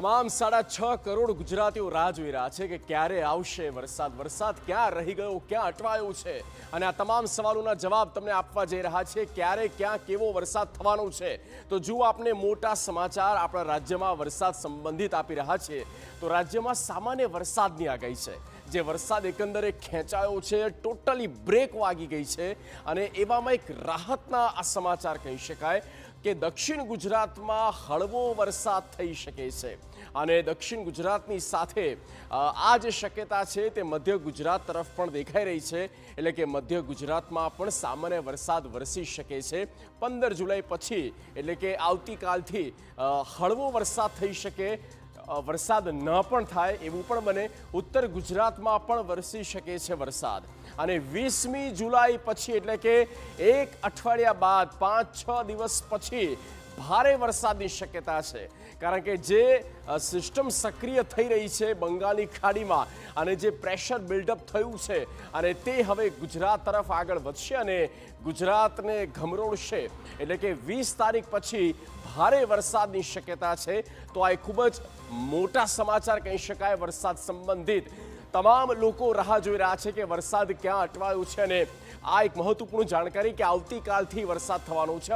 તમામ 6.5 કરોડ ગુજરાતીઓ રાહ જોઈ રહ્યા છે કે ક્યારે આવશે વરસાદ. વરસાદ ક્યાં રહી ગયો, ક્યાં અટવાયો છે, અને આ તમામ સવાલોના જવાબ તમને આપવા જઈ રહ્યા છે. ક્યારે ક્યાં કેવો વરસાદ થવાનો છે. તો જો આપને મોટા સમાચાર આપણા રાજ્યમાં વરસાદ સંબંધિત આપી રહ્યા છે, તો રાજ્યમાં સામાન્ય વરસાદની આગાહી છે. જે વરસાદ એકંદરે ખેંચાયો છે, ટોટલી બ્રેક વાગી ગઈ છે, અને એવામાં એક રાહતના આ સમાચાર કહી શકાય કે દક્ષિણ ગુજરાતમાં હળવો વરસાદ થઈ શકે છે. અને દક્ષિણ ગુજરાતની સાથે આ જે શક્યતા છે તે મધ્ય ગુજરાત તરફ પણ દેખાઈ રહી છે. એટલે કે મધ્ય ગુજરાતમાં પણ સામાન્ય વરસાદ વરસી શકે છે. 15 જુલાઈ પછી એટલે કે આવતીકાલથી હળવો વરસાદ થઈ શકે. વરસાદ ન પણ થાય એવું પણ બને. ઉત્તર ગુજરાતમાં પણ વરસી શકે છે વરસાદ. અને 20મી જુલાઈ પછી એટલે કે એક અઠવાડિયા બાદ 5-6 દિવસ પછી ભારે વરસાદની શક્યતા છે. કારણ કે જે સિસ્ટમ સક્રિય થઈ રહી છે બંગાળની ખાડીમાં, અને જે પ્રેશર બિલ્ડઅપ થયું છે, અને તે હવે ગુજરાત તરફ આગળ વધશે અને ગુજરાતને ગમરોળશે. એટલે કે 20 તારીખ પછી ભારે વરસાદની શક્યતા છે. તો આ ખૂબ જ મોટા સમાચાર કહી શકાય. વરસાદ સંબંધિત તમામ લોકો રાહ જોઈ રહ્યા છે કે વરસાદ ક્યાં અટવાયો છે. અને આ એક મહત્વપૂર્ણ જાણકારી કે આવતીકાલથી વરસાદ થવાનો છે.